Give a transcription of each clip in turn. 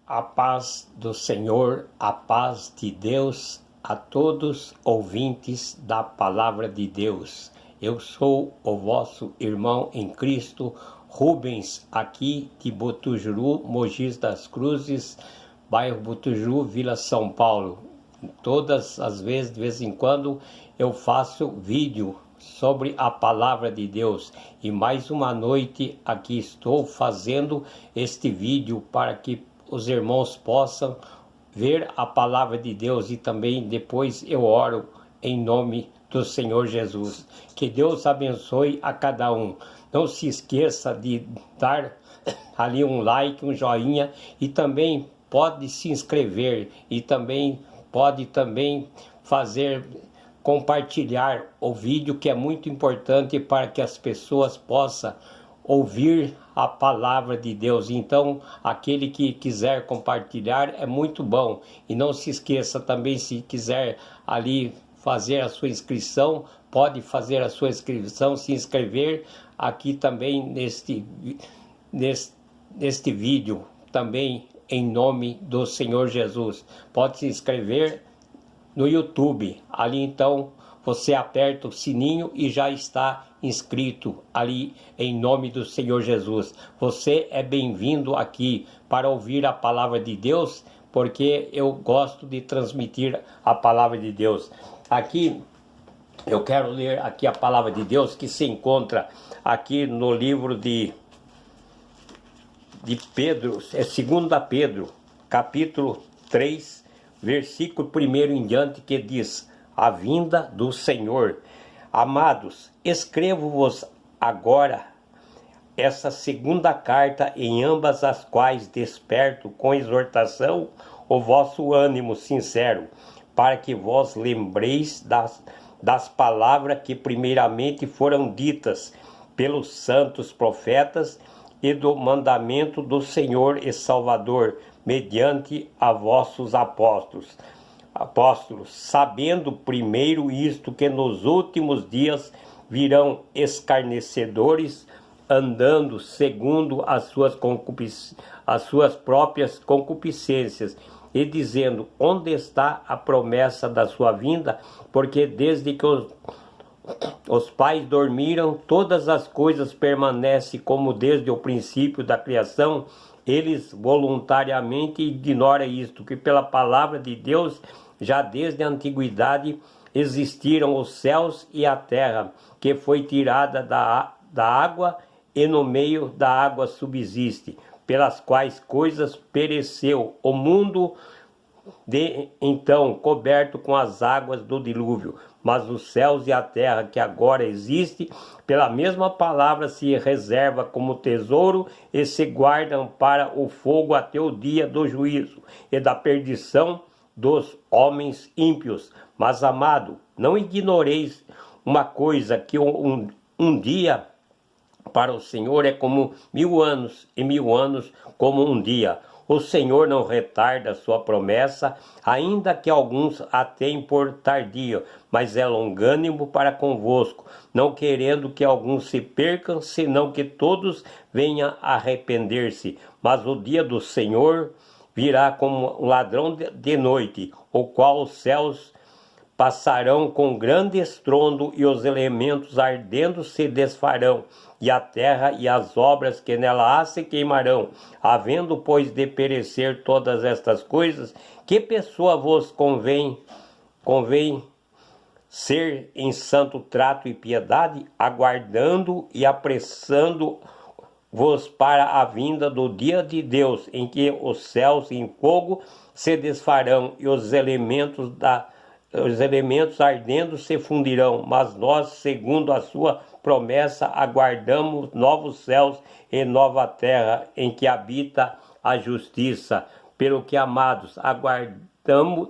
A paz do Senhor, a paz de Deus a todos ouvintes da Palavra de Deus. Eu sou o vosso irmão em Cristo, Rubens, aqui de Botujuru, Mogi das Cruzes, bairro Botujuru, Vila São Paulo. Todas as vezes, de vez em quando, eu faço vídeo sobre a Palavra de Deus. E mais uma noite aqui estou fazendo este vídeo para que os irmãos possam ver a Palavra de Deus e também depois eu oro em nome do Senhor Jesus. Que Deus abençoe a cada um. Não se esqueça de dar ali um like, um joinha e também pode se inscrever e também pode compartilhar o vídeo, que é muito importante para que as pessoas possam ouvir a palavra de Deus. Então, aquele que quiser compartilhar é muito bom. E não se esqueça também, se quiser ali fazer a sua inscrição, pode fazer a sua inscrição, se inscrever aqui também neste vídeo, também em nome do Senhor Jesus. Pode se inscrever no YouTube, ali então você aperta o sininho e já está inscrito ali em nome do Senhor Jesus. Você é bem-vindo aqui para ouvir a palavra de Deus, porque eu gosto de transmitir a palavra de Deus. Aqui eu quero ler aqui a palavra de Deus que se encontra aqui no livro de Pedro, é 2 Pedro, capítulo 3, versículo 1 em diante, que diz: a vinda do Senhor. Amados, escrevo-vos agora essa segunda carta, em ambas as quais desperto com exortação o vosso ânimo sincero, para que vos lembreis das palavras que primeiramente foram ditas pelos santos profetas e do mandamento do Senhor e Salvador, mediante a vossos apóstolos, sabendo primeiro isto, que nos últimos dias virão escarnecedores, andando segundo as suas próprias concupiscências, e dizendo: onde está a promessa da sua vinda? Porque desde que os pais dormiram, todas as coisas permanecem como desde o princípio da criação. Eles voluntariamente ignoram isto, que pela palavra de Deus, já desde a antiguidade, existiram os céus e a terra, que foi tirada da água, e no meio da água subsiste, pelas quais coisas pereceu o mundo, então coberto com as águas do dilúvio. Mas os céus e a terra que agora existe, pela mesma palavra se reserva como tesouro e se guardam para o fogo até o dia do juízo e da perdição dos homens ímpios. Mas, amado, não ignoreis uma coisa, que um dia para o Senhor é como 1000 anos, e 1000 anos como um dia. O Senhor não retarda a sua promessa, ainda que alguns a tenham por tardio, mas é longânimo para convosco, não querendo que alguns se percam, senão que todos venham a arrepender-se. Mas o dia do Senhor virá como um ladrão de noite, o qual os céus passarão com grande estrondo, e os elementos ardendo se desfarão, e a terra e as obras que nela há se queimarão. Havendo, pois, de perecer todas estas coisas, que pessoa vos convém ser em santo trato e piedade, aguardando e apressando-vos para a vinda do dia de Deus, em que os céus em fogo se desfarão e os elementos ardendo se fundirão. Mas nós, segundo a sua promessa, aguardamos novos céus e nova terra, em que habita a justiça. Pelo que, amados,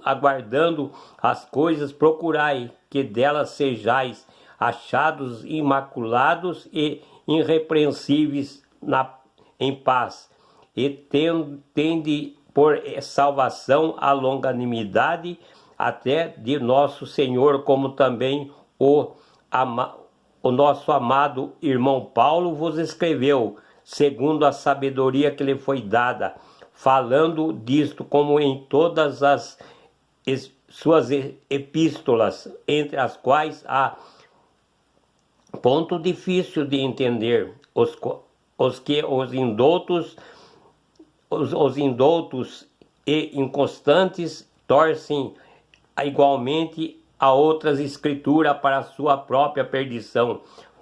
aguardando as coisas, procurai que delas sejais achados imaculados e irrepreensíveis em paz, e tende por salvação a longanimidade até de nosso Senhor, como também o nosso amado irmão Paulo vos escreveu, segundo a sabedoria que lhe foi dada, falando disto como em todas as suas epístolas, entre as quais há ponto difícil de entender, os indoutos e inconstantes torcem igualmente a outras escrituras para a sua própria perdição.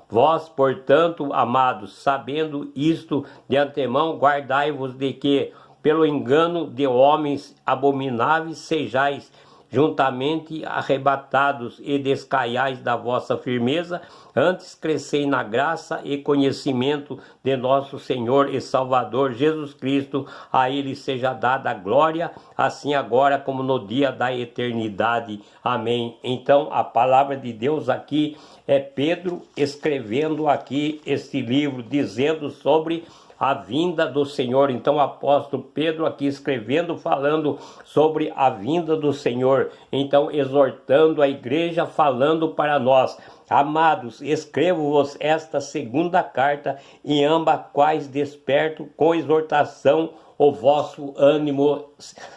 Vós, portanto, amados, sabendo isto de antemão, guardai-vos de que, pelo engano de homens abomináveis, sejais juntamente arrebatados e descaiais da vossa firmeza, antes crescei na graça e conhecimento de nosso Senhor e Salvador Jesus Cristo. A Ele seja dada a glória, assim agora como no dia da eternidade. Amém. Então, a palavra de Deus aqui é Pedro escrevendo aqui este livro, dizendo sobre a vinda do Senhor. Então o apóstolo Pedro aqui escrevendo, falando sobre a vinda do Senhor, então exortando a igreja, falando para nós: amados, escrevo-vos esta segunda carta, em ambas quais desperto com exortação o vosso ânimo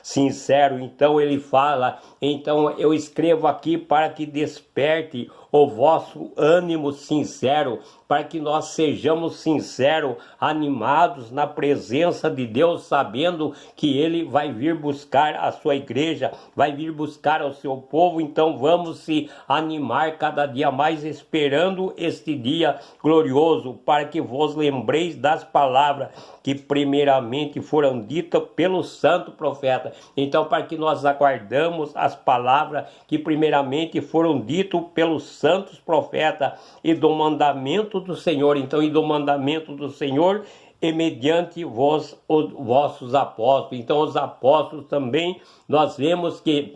sincero. Então ele fala, então eu escrevo aqui para que desperte o vosso ânimo sincero, para que nós sejamos sinceros, animados na presença de Deus, sabendo que Ele vai vir buscar a sua igreja, vai vir buscar o seu povo. Então vamos se animar cada dia mais, esperando este dia glorioso, para que vos lembreis das palavras que primeiramente foram ditas pelo santo profeta. Então, para que nós aguardamos as palavras que primeiramente foram ditas pelos santos profetas e do mandamento do Senhor. Então, e do mandamento do Senhor e mediante vós, os vossos apóstolos. Então, os apóstolos também, nós vemos que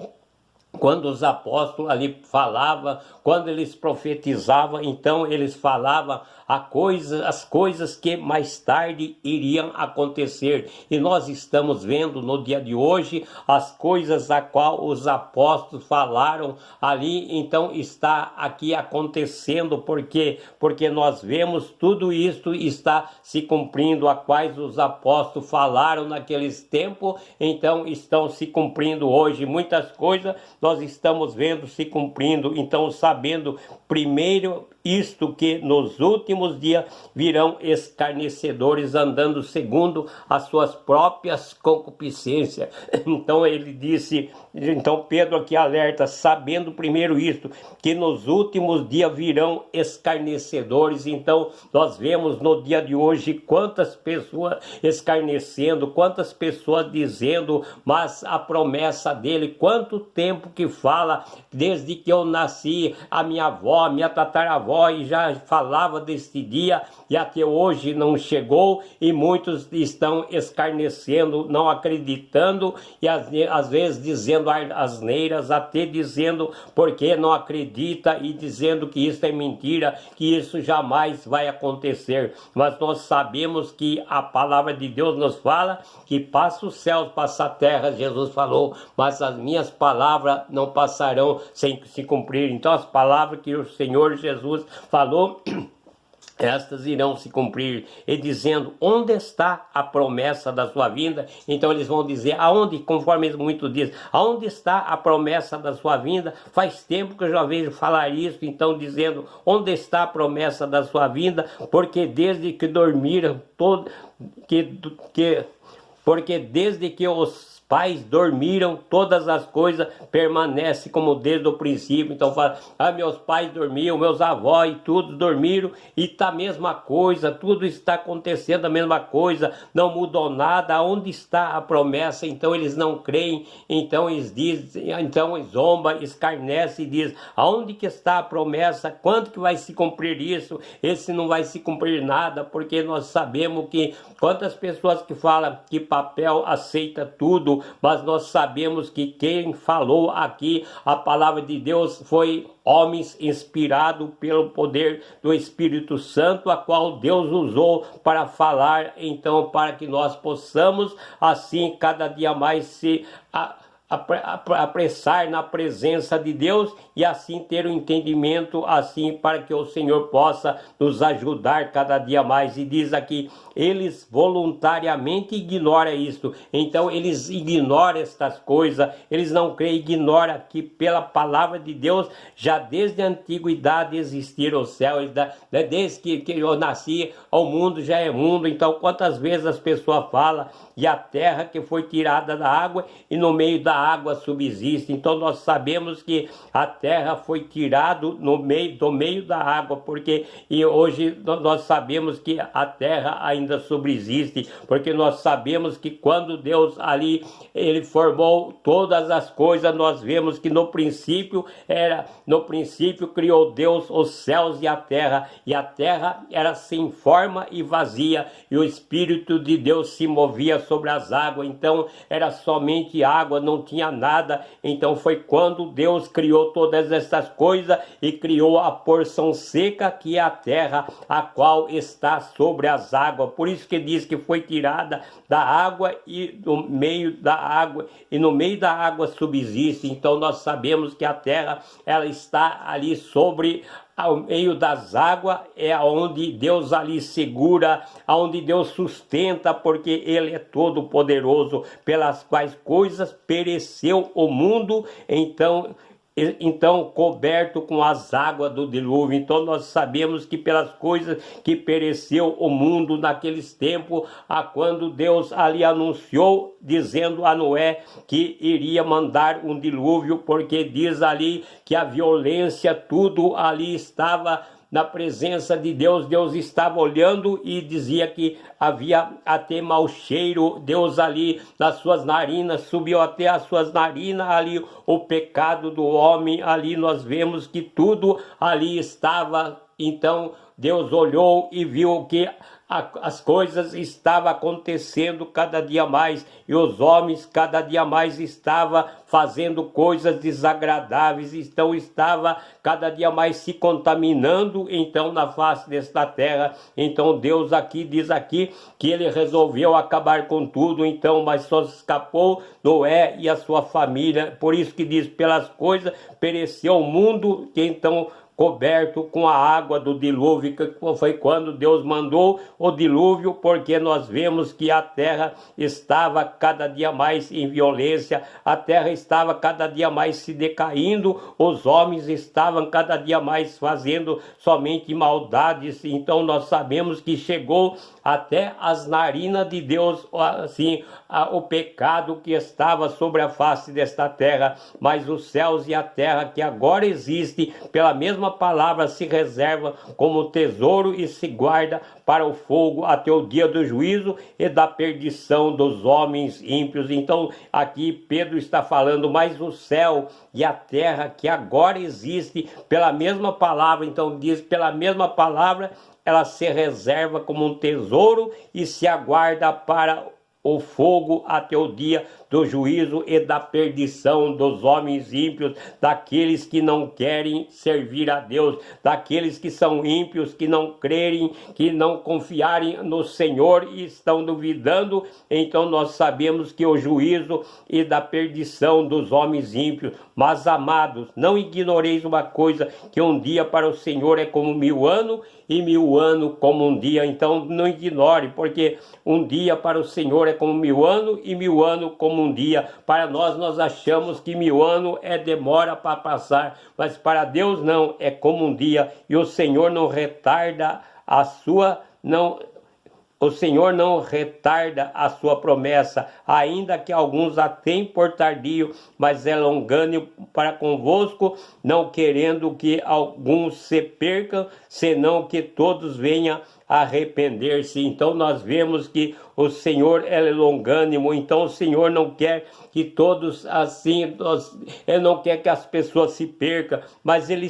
quando os apóstolos ali falavam, quando eles profetizavam, então eles falavam as coisas que mais tarde iriam acontecer. E nós estamos vendo no dia de hoje as coisas a qual os apóstolos falaram ali, então está aqui acontecendo, porque nós vemos tudo isso está se cumprindo, a quais os apóstolos falaram naqueles tempos, então estão se cumprindo hoje. Muitas coisas nós estamos vendo se cumprindo, então sabendo primeiro isto, que nos últimos dias virão escarnecedores, andando segundo as suas próprias concupiscências. Então ele disse, então Pedro aqui alerta, sabendo primeiro isto, que nos últimos dias virão escarnecedores. Então nós vemos no dia de hoje quantas pessoas escarnecendo, quantas pessoas dizendo, mas a promessa dele, quanto tempo que fala, desde que eu nasci, a minha avó, minha tataravó, e já falava deste dia, e até hoje não chegou, e muitos estão escarnecendo, não acreditando, e às vezes dizendo asneiras, até dizendo porque não acredita, e dizendo que isso é mentira, que isso jamais vai acontecer. Mas nós sabemos que a palavra de Deus nos fala que passa os céus, passa a terra, Jesus falou, mas as minhas palavras não passarão sem se cumprir. Então as palavras que o Senhor Jesus falou, estas irão se cumprir. E dizendo, onde está a promessa da sua vinda? Então eles vão dizer, aonde, conforme eles muito dizem, aonde está a promessa da sua vinda? Faz tempo que eu já vejo falar isso, então dizendo, onde está a promessa da sua vinda? Porque desde que dormiram, porque desde que os pais dormiram, todas as coisas permanecem como desde o princípio. Então fala, meus pais dormiam, meus avós e tudo dormiram, e está a mesma coisa, tudo está acontecendo a mesma coisa, não mudou nada. Onde está a promessa? Então eles não creem, então eles dizem, então zombam, escarnecem e dizem, aonde que está a promessa? Quando que vai se cumprir isso? Esse não vai se cumprir nada, porque nós sabemos que quantas pessoas que falam que papel aceita tudo, mas nós sabemos que quem falou aqui a palavra de Deus foi homens inspirados pelo poder do Espírito Santo, a qual Deus usou para falar, então para que nós possamos assim cada dia mais se apressar na presença de Deus e assim ter o entendimento, assim, para que o Senhor possa nos ajudar cada dia mais. E diz aqui, eles voluntariamente ignoram isso. Então eles ignoram estas coisas, eles não creem, ignoram que pela palavra de Deus, já desde a antiguidade existiram os céus, desde que eu nasci, o mundo já é mundo. Então quantas vezes as pessoas falam, e a terra que foi tirada da água, e no meio da água subsiste. Então nós sabemos que a terra foi tirada do meio da água, porque e hoje nós sabemos que a terra ainda subsiste, porque nós sabemos que quando Deus ali, ele formou todas as coisas, nós vemos que no princípio criou Deus os céus e a terra era sem forma e vazia, e o Espírito de Deus se movia sobre as águas. Então era somente água, não tinha nada. Então foi quando Deus criou todas essas coisas e criou a porção seca, que é a terra, a qual está sobre as águas. Por isso que diz que foi tirada da água, e no meio da água subsiste. Então nós sabemos que a terra, ela está ali sobre, ao meio das águas, é onde Deus ali segura, onde Deus sustenta, porque Ele é todo poderoso, pelas quais coisas pereceu o mundo, então coberto com as águas do dilúvio. Então nós sabemos que pelas coisas que pereceu o mundo naqueles tempos, quando Deus ali anunciou, dizendo a Noé que iria mandar um dilúvio, porque diz ali que a violência, tudo ali estava na presença de Deus. Deus estava olhando e dizia que havia até mau cheiro. Deus ali nas suas narinas, subiu até as suas narinas ali o pecado do homem. Ali nós vemos que tudo ali estava. Então Deus olhou e viu que as coisas estavam acontecendo cada dia mais, e os homens cada dia mais estavam fazendo coisas desagradáveis, então estava cada dia mais se contaminando, então, na face desta terra. Então Deus aqui diz aqui que ele resolveu acabar com tudo, então, mas só escapou Noé e a sua família. Por isso que diz, pelas coisas pereceu o mundo, que então coberto com a água do dilúvio, que foi quando Deus mandou o dilúvio, porque nós vemos que a terra estava cada dia mais em violência, a terra estava cada dia mais se decaindo, os homens estavam cada dia mais fazendo somente maldades. Então nós sabemos que chegou até as narinas de Deus, assim, o pecado que estava sobre a face desta terra. Mas os céus e a terra que agora existe, pela mesma palavra, se reserva como tesouro e se guarda para o fogo até o dia do juízo e da perdição dos homens ímpios. Então aqui Pedro está falando, mas o céu e a terra que agora existe, pela mesma palavra, então diz, pela mesma palavra, ela se reserva como um tesouro e se aguarda para o fogo até o dia do juízo e da perdição dos homens ímpios, daqueles que não querem servir a Deus, daqueles que são ímpios, que não crerem, que não confiarem no Senhor e estão duvidando. Então nós sabemos que o juízo e da perdição dos homens ímpios. Mas, amados, não ignoreis uma coisa, que um dia para o Senhor é como 1000 anos, e 1000 anos como um dia. Então não ignore, porque um dia para o Senhor é como 1000 anos, e 1000 anos como um dia. Para nós achamos que 1000 anos é demora para passar, mas para Deus não, é como um dia. E o Senhor não retarda o Senhor não retarda a sua promessa, ainda que alguns a tenham por tardio, mas é longânimo para convosco, não querendo que alguns se percam, senão que todos venham a arrepender-se. Então nós vemos que o Senhor é longânimo, então o Senhor não quer que todos assim, ele não quer que as pessoas se percam, mas ele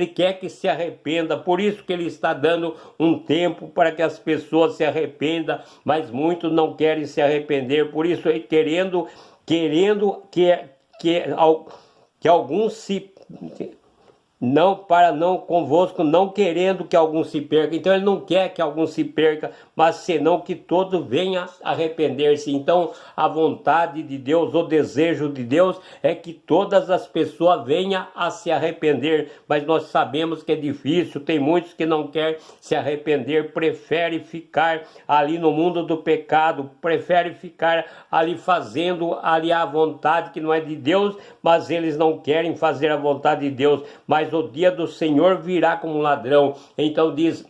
quer que se arrependa. Por isso que ele está dando um tempo para que as pessoas se arrependam, mas muitos não querem se arrepender. Por isso ele querendo que alguns não para não convosco, não querendo que algum se perca. Então ele não quer que algum se perca, mas senão que todo venha arrepender-se. Então a vontade de Deus, o desejo de Deus é que todas as pessoas venham a se arrepender, mas nós sabemos que é difícil, tem muitos que não querem se arrepender, prefere ficar ali no mundo do pecado, prefere ficar ali fazendo ali a vontade que não é de Deus, mas eles não querem fazer a vontade de Deus. Mas o dia do Senhor virá como um ladrão. Então diz: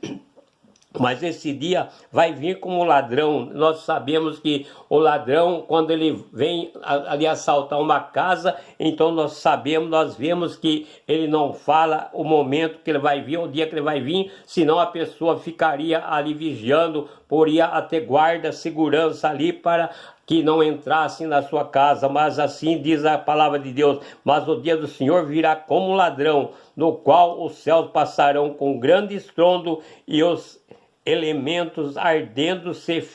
mas esse dia vai vir como ladrão. Nós sabemos que o ladrão, quando ele vem ali assaltar uma casa, então nós sabemos, nós vemos que ele não fala o momento que ele vai vir, o dia que ele vai vir, senão a pessoa ficaria ali vigiando, poria até guarda, segurança ali para que não entrassem na sua casa. Mas assim diz a palavra de Deus: mas o dia do Senhor virá como um ladrão, no qual os céus passarão com grande estrondo e os elementos ardendo se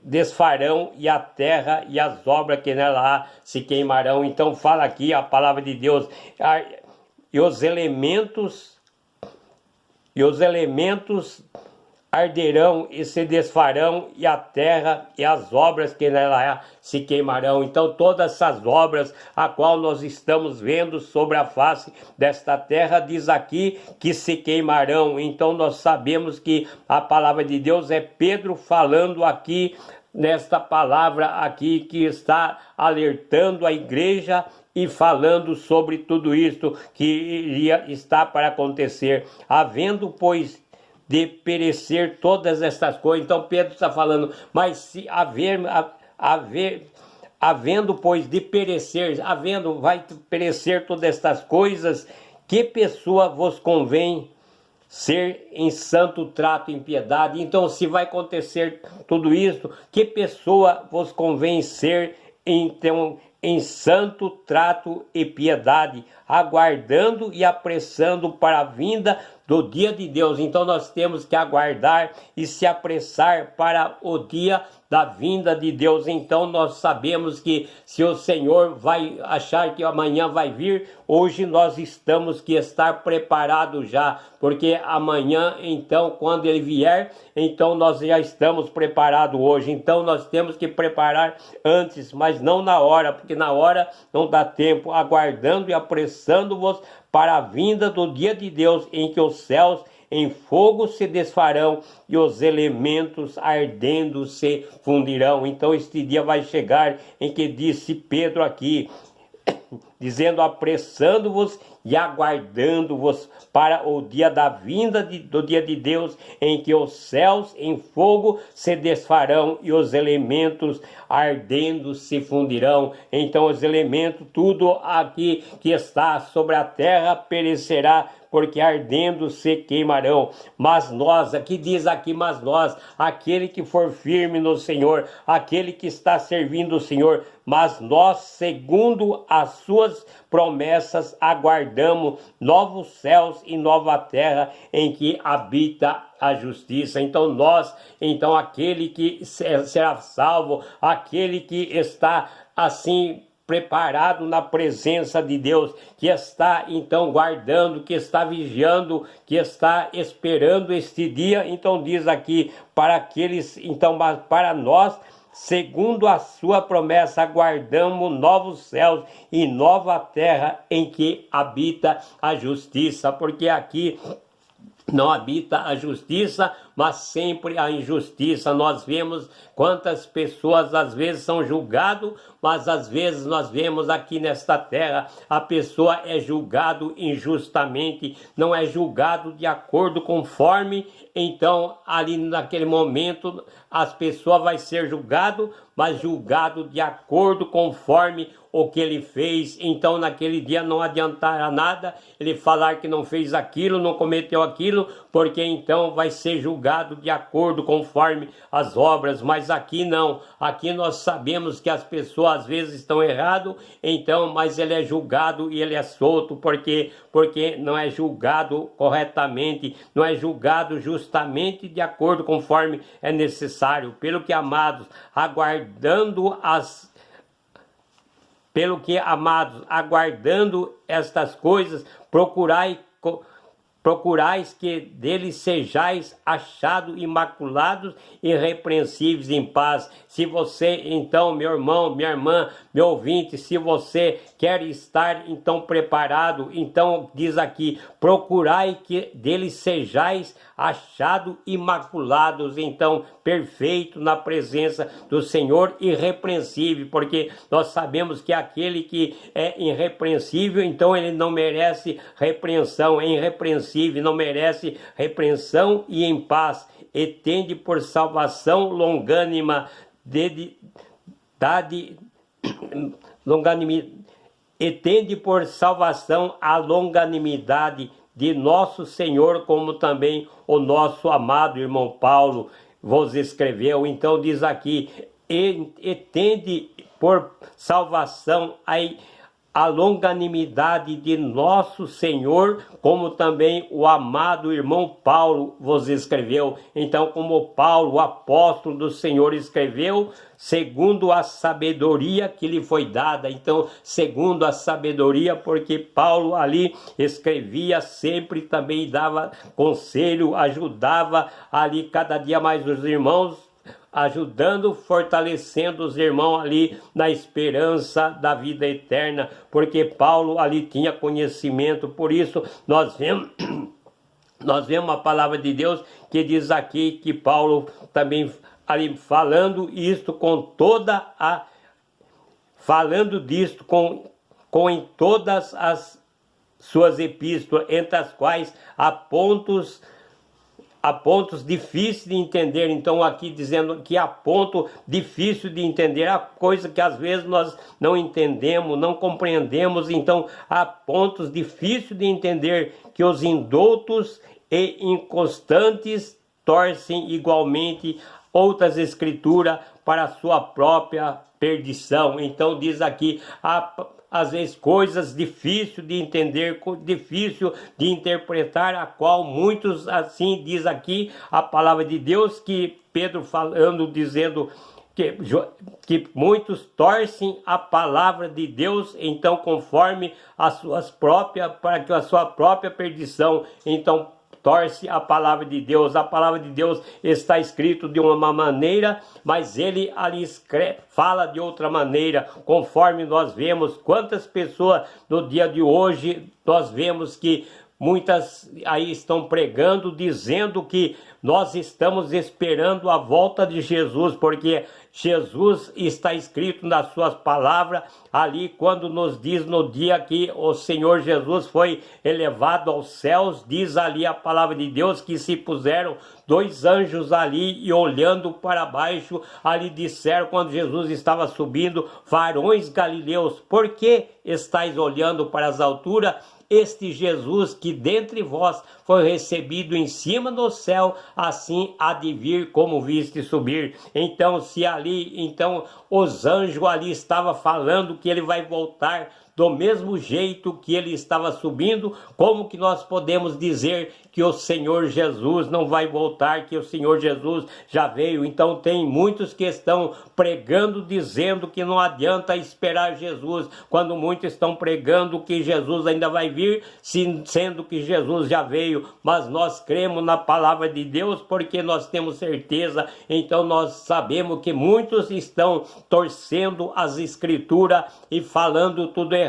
desfarão, e a terra e as obras que nela há se queimarão. Então fala aqui a palavra de Deus: e os elementos arderão e se desfarão, e a terra e as obras que nela há se queimarão. Então todas essas obras a qual nós estamos vendo sobre a face desta terra, diz aqui que se queimarão. Então nós sabemos que a palavra de Deus é Pedro falando aqui nesta palavra aqui, que está alertando a igreja e falando sobre tudo isto que iria estar para acontecer, havendo pois de perecer todas estas coisas. Então Pedro está falando: mas se havendo pois de perecer, vai perecer todas estas coisas, que pessoa vos convém ser em santo trato e piedade? Então, se vai acontecer tudo isso, que pessoa vos convém ser então em santo trato e piedade, aguardando e apressando para a vinda do dia de Deus? Então nós temos que aguardar e se apressar para o dia da vinda de Deus. Então nós sabemos que se o Senhor vai achar que amanhã vai vir, hoje nós estamos que estar preparados já, porque amanhã, então, quando ele vier, então nós já estamos preparados hoje. Então nós temos que preparar antes, mas não na hora, porque na hora não dá tempo, aguardando e apressando-vos para a vinda do dia de Deus, em que os céus em fogo se desfarão e os elementos ardendo se fundirão. Então este dia vai chegar em que disse Pedro aqui, dizendo: apressando-vos e aguardando-vos para o dia da vinda do dia de Deus, em que os céus em fogo se desfarão e os elementos ardendo se fundirão. Então os elementos, tudo aqui que está sobre a terra perecerá, porque ardendo se queimarão. Mas nós, aqui diz aqui, mas nós, aquele que for firme no Senhor, aquele que está servindo o Senhor, mas nós, segundo as suas promessas, aguardamos novos céus e nova terra, em que habita a justiça. Então nós, então aquele que será salvo, aquele que está assim preparado na presença de Deus, que está então guardando, que está vigiando, que está esperando este dia. Então diz aqui, para aqueles, então, para nós, segundo a sua promessa, aguardamos novos céus e nova terra, em que habita a justiça. Porque aqui não habita a justiça, mas sempre a injustiça. Nós vemos quantas pessoas às vezes são julgadas, mas às vezes nós vemos aqui nesta terra, a pessoa é julgado injustamente, não é julgado de acordo conforme. Então ali naquele momento as pessoas vai ser julgado, mas julgado de acordo conforme o que ele fez. Então naquele dia não adiantará nada ele falar que não fez aquilo, não cometeu aquilo, porque então vai ser julgado de acordo conforme as obras. Mas aqui não, aqui nós sabemos que as pessoas às vezes estão erradas, então, mas ele é julgado e ele é solto, porque não é julgado corretamente, não é julgado justamente de acordo conforme é necessário. Pelo que, amados, aguardando Pelo que, amados, aguardando estas coisas, procurais que deles sejais achados imaculados e irrepreensíveis em paz. Se você, então, meu irmão, minha irmã, meu ouvinte, se você quer estar, então, preparado, então, diz aqui, procurai que deles sejais achados imaculados, então, perfeito na presença do Senhor, irrepreensível, porque nós sabemos que aquele que é irrepreensível, então, ele não merece repreensão, é irrepreensível, não merece repreensão e em paz, e tende por salvação longânima, e tende por salvação a longanimidade de nosso Senhor, como também o nosso amado irmão Paulo vos escreveu. Então diz aqui, e tende por salvação a longanimidade de nosso Senhor, como também o amado irmão Paulo vos escreveu. Então, como Paulo, o apóstolo do Senhor, escreveu, segundo a sabedoria que lhe foi dada. Então, segundo a sabedoria, porque Paulo ali escrevia sempre, também dava conselho, ajudava ali cada dia mais os irmãos, ajudando, fortalecendo os irmãos ali na esperança da vida eterna, porque Paulo ali tinha conhecimento. Por isso nós vemos a palavra de Deus que diz aqui que Paulo também ali falando isto com toda a falando disto com em todas as suas epístolas, entre as quais há pontos difíceis de entender. Então aqui dizendo que há ponto difícil de entender, há coisa que às vezes nós não entendemos, não compreendemos. Então há pontos difíceis de entender, que os indoutos e inconstantes torcem igualmente outras escrituras para a sua própria perdição. Então diz aqui, às vezes coisas difíceis de entender, difícil de interpretar, a qual muitos, assim diz aqui a palavra de Deus, que Pedro falando, dizendo que muitos torcem a palavra de Deus, então conforme as suas próprias, para que a sua própria perdição, então torce a palavra de Deus. A palavra de Deus está escrito de uma maneira, mas ele ali fala de outra maneira, conforme nós vemos quantas pessoas no dia de hoje, nós vemos que muitas aí estão pregando, dizendo que nós estamos esperando a volta de Jesus, porque Jesus está escrito nas suas palavras, ali quando nos diz no dia que o Senhor Jesus foi elevado aos céus, diz ali a palavra de Deus que se puseram dois anjos ali e olhando para baixo, ali disseram quando Jesus estava subindo, varões galileus, por que estáis olhando para as alturas? Este Jesus que dentre vós foi recebido em cima do céu, assim há de vir como viste subir. Então, se ali, então os anjos ali estavam falando que ele vai voltar do mesmo jeito que ele estava subindo, como que nós podemos dizer que o Senhor Jesus não vai voltar, que o Senhor Jesus já veio? Então tem muitos que estão pregando, dizendo que não adianta esperar Jesus, quando muitos estão pregando que Jesus ainda vai vir, sendo que Jesus já veio. Mas nós cremos na palavra de Deus, porque nós temos certeza. Então nós sabemos que muitos estão torcendo as escrituras e falando tudo errado,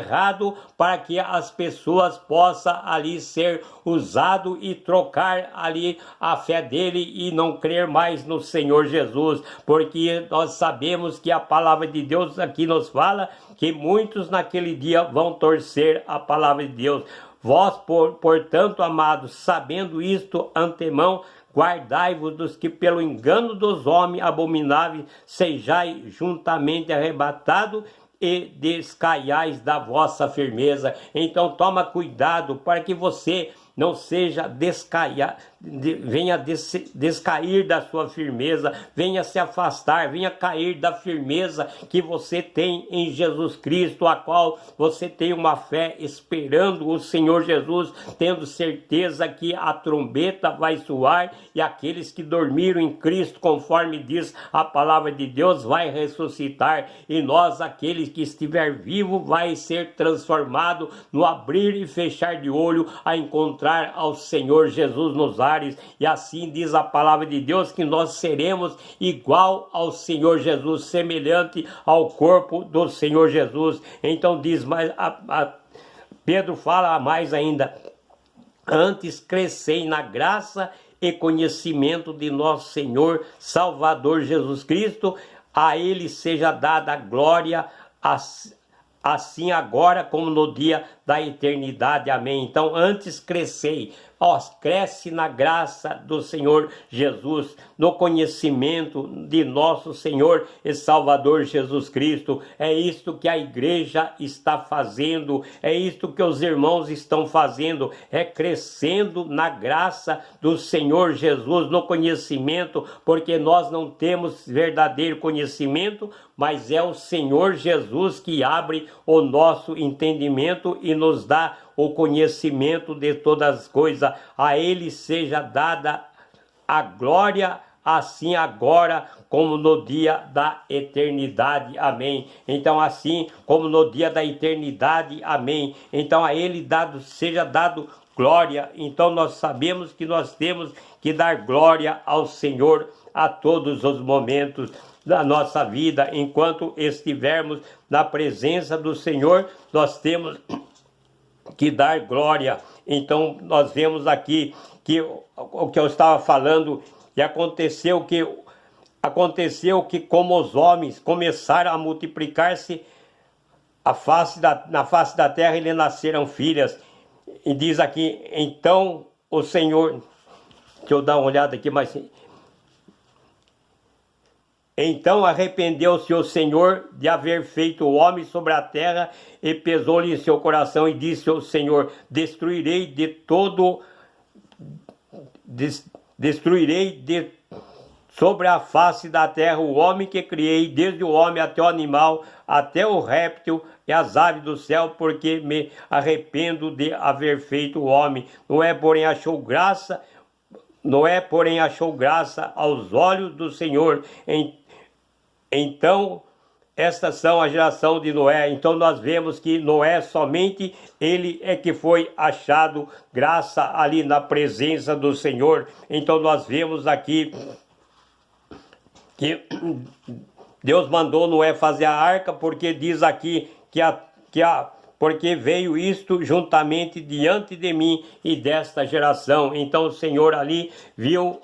para que as pessoas possam ali ser usado e trocar ali a fé dele e não crer mais no Senhor Jesus, porque nós sabemos que a palavra de Deus aqui nos fala que muitos naquele dia vão torcer a palavra de Deus. Vós, portanto, amados, sabendo isto antemão, guardai-vos dos que pelo engano dos homens abomináveis sejais juntamente arrebatados e descaiais da vossa firmeza. Então toma cuidado para que você não seja venha descair da sua firmeza, venha se afastar, venha cair da firmeza que você tem em Jesus Cristo, a qual você tem uma fé esperando o Senhor Jesus, tendo certeza que a trombeta vai soar e aqueles que dormiram em Cristo, conforme diz a palavra de Deus, vai ressuscitar, e nós, aqueles que estiver vivo, vai ser transformado no abrir e fechar de olho a encontrar ao Senhor Jesus nos ares. E assim diz a palavra de Deus que nós seremos igual ao Senhor Jesus, semelhante ao corpo do Senhor Jesus. Então diz mais, Pedro fala mais ainda: antes crescei na graça e conhecimento de nosso Senhor Salvador Jesus Cristo, a Ele seja dada a glória, assim agora como no dia da eternidade. Amém. Então, antes crescei. Cresce na graça do Senhor Jesus, no conhecimento de nosso Senhor e Salvador Jesus Cristo. É isto que a igreja está fazendo, é isto que os irmãos estão fazendo, é crescendo na graça do Senhor Jesus, no conhecimento, porque nós não temos verdadeiro conhecimento, mas é o Senhor Jesus que abre o nosso entendimento e nos dá o conhecimento de todas as coisas. A Ele seja dada a glória, assim agora como no dia da eternidade. Amém. Então, assim como no dia da eternidade. Amém. Então, a Ele seja dado glória. Então, nós sabemos que nós temos que dar glória ao Senhor a todos os momentos da nossa vida. Enquanto estivermos na presença do Senhor, nós temos que dar glória. Então nós vemos aqui que o que eu estava falando, e aconteceu que como os homens começaram a multiplicar-se na face da terra, e lhe nasceram filhas. E diz aqui, então o Senhor, deixa eu dar uma olhada aqui, mas então arrependeu-se o Senhor de haver feito o homem sobre a terra, e pesou-lhe em seu coração, e disse ao Senhor: destruirei sobre a face da terra o homem que criei, desde o homem até o animal, até o réptil e as aves do céu, porque me arrependo de haver feito o homem. Noé, porém, achou graça aos olhos do Senhor. Então, estas são a geração de Noé. Então nós vemos que Noé, somente ele é que foi achado graça ali na presença do Senhor. Então nós vemos aqui que Deus mandou Noé fazer a arca, porque diz aqui porque veio isto juntamente diante de mim e desta geração. Então o Senhor ali viu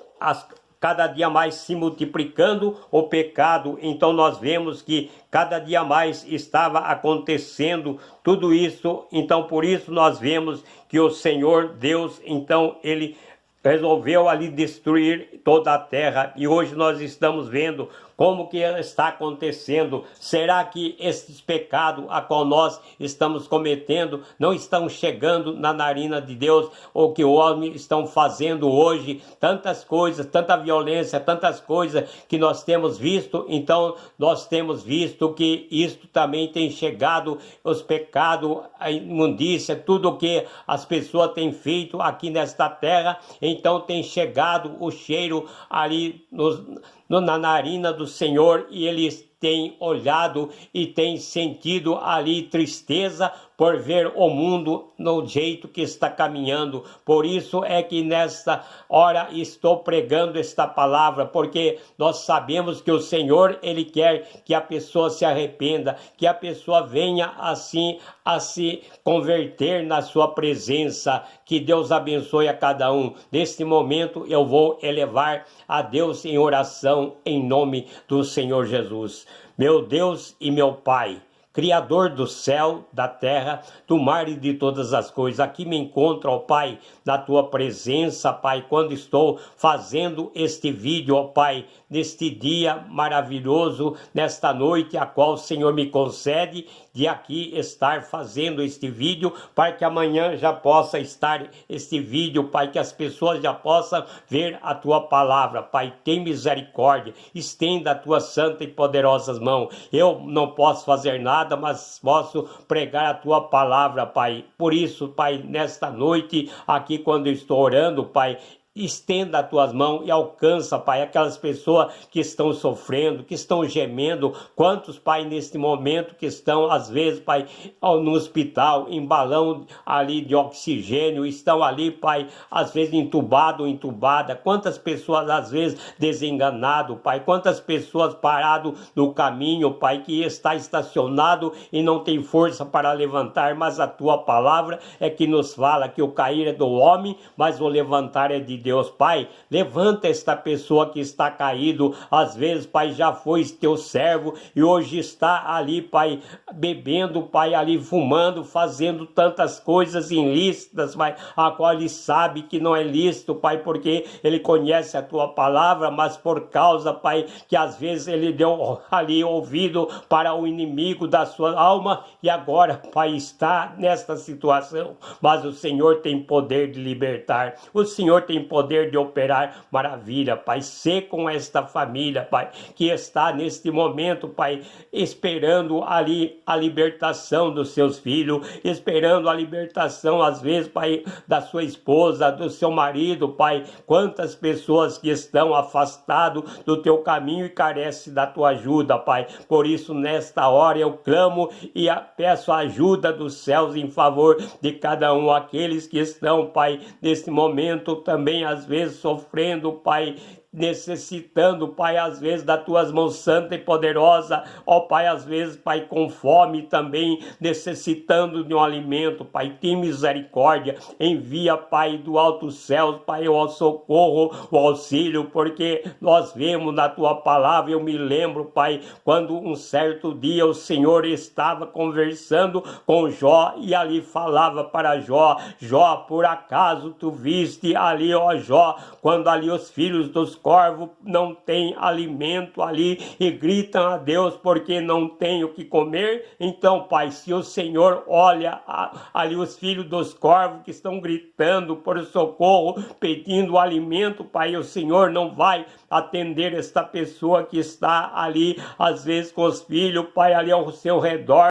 cada dia mais se multiplicando o pecado. Então nós vemos que cada dia mais estava acontecendo tudo isso. Então por isso nós vemos que o Senhor Deus, então ele resolveu ali destruir toda a terra. E hoje nós estamos vendo como que está acontecendo. Será que esses pecados a qual nós estamos cometendo não estão chegando na narina de Deus? Ou que os homens estão fazendo hoje? Tantas coisas, tanta violência, tantas coisas que nós temos visto. Então nós temos visto que isto também tem chegado, os pecados, a imundícia, tudo que as pessoas têm feito aqui nesta terra. Então tem chegado o cheiro ali na narina do Senhor, e eles têm olhado e têm sentido ali tristeza por ver o mundo no jeito que está caminhando. Por isso é que nesta hora estou pregando esta palavra, porque nós sabemos que o Senhor, ele quer que a pessoa se arrependa, que a pessoa venha assim a se converter na sua presença. Que Deus abençoe a cada um. Neste momento eu vou elevar a Deus em oração em nome do Senhor Jesus. Meu Deus e meu Pai, Criador do céu, da terra, do mar e de todas as coisas. Aqui me encontro, ó Pai, na Tua presença, Pai, quando estou fazendo este vídeo, ó Pai, neste dia maravilhoso, nesta noite, a qual o Senhor me concede de aqui estar fazendo este vídeo, para que amanhã já possa estar este vídeo, Pai, que as pessoas já possam ver a Tua palavra. Pai, tem misericórdia, estenda a Tua santa e poderosas mãos. Eu não posso fazer nada, mas posso pregar a Tua palavra, Pai. Por isso, Pai, nesta noite, aqui quando eu estou orando, Pai, estenda as tuas mãos e alcança, Pai, aquelas pessoas que estão sofrendo, que estão gemendo. Quantos, Pai, neste momento que estão, às vezes, Pai, no hospital, em balão ali de oxigênio, estão ali, Pai, às vezes entubado ou entubada. Quantas pessoas, às vezes, desenganado, Pai. Quantas pessoas parado no caminho, Pai, que está estacionado e não tem força para levantar, mas a Tua palavra é que nos fala que o cair é do homem, mas o levantar é de Deus. Pai, levanta esta pessoa que está caído, às vezes, Pai, já foi teu servo e hoje está ali, Pai, bebendo, Pai, ali fumando, fazendo tantas coisas ilícitas, Pai, a qual ele sabe que não é lícito, Pai, porque ele conhece a tua palavra, mas por causa, Pai, que às vezes ele deu ali ouvido para o inimigo da sua alma e agora, Pai, está nesta situação, mas o Senhor tem poder de libertar, o Senhor tem poder de operar maravilha, Pai. Sê com esta família, Pai, que está neste momento, Pai, esperando ali a libertação dos seus filhos, esperando a libertação, às vezes, Pai, da sua esposa, do seu marido, Pai. Quantas pessoas que estão afastadas do teu caminho e carecem da tua ajuda, Pai. Por isso, nesta hora, eu clamo e peço a ajuda dos céus em favor de cada um, aqueles que estão, Pai, neste momento também, às vezes, sofrendo, Pai, necessitando, Pai, às vezes, das tuas mãos santa e poderosa, ó Pai, às vezes, Pai, com fome também, necessitando de um alimento, Pai, tem misericórdia, envia, Pai, do alto céu, Pai, o socorro, o auxílio, porque nós vemos na tua palavra, eu me lembro, Pai, quando um certo dia o Senhor estava conversando com Jó e ali falava para Jó, Jó, por acaso tu viste ali, ó Jó, quando ali os filhos dos corvos não têm alimento ali e gritam a Deus porque não tem o que comer? Então, Pai, se o Senhor olha ali os filhos dos corvos que estão gritando por socorro, pedindo alimento, Pai, o Senhor não vai atender esta pessoa que está ali, às vezes com os filhos, Pai, ali ao seu redor,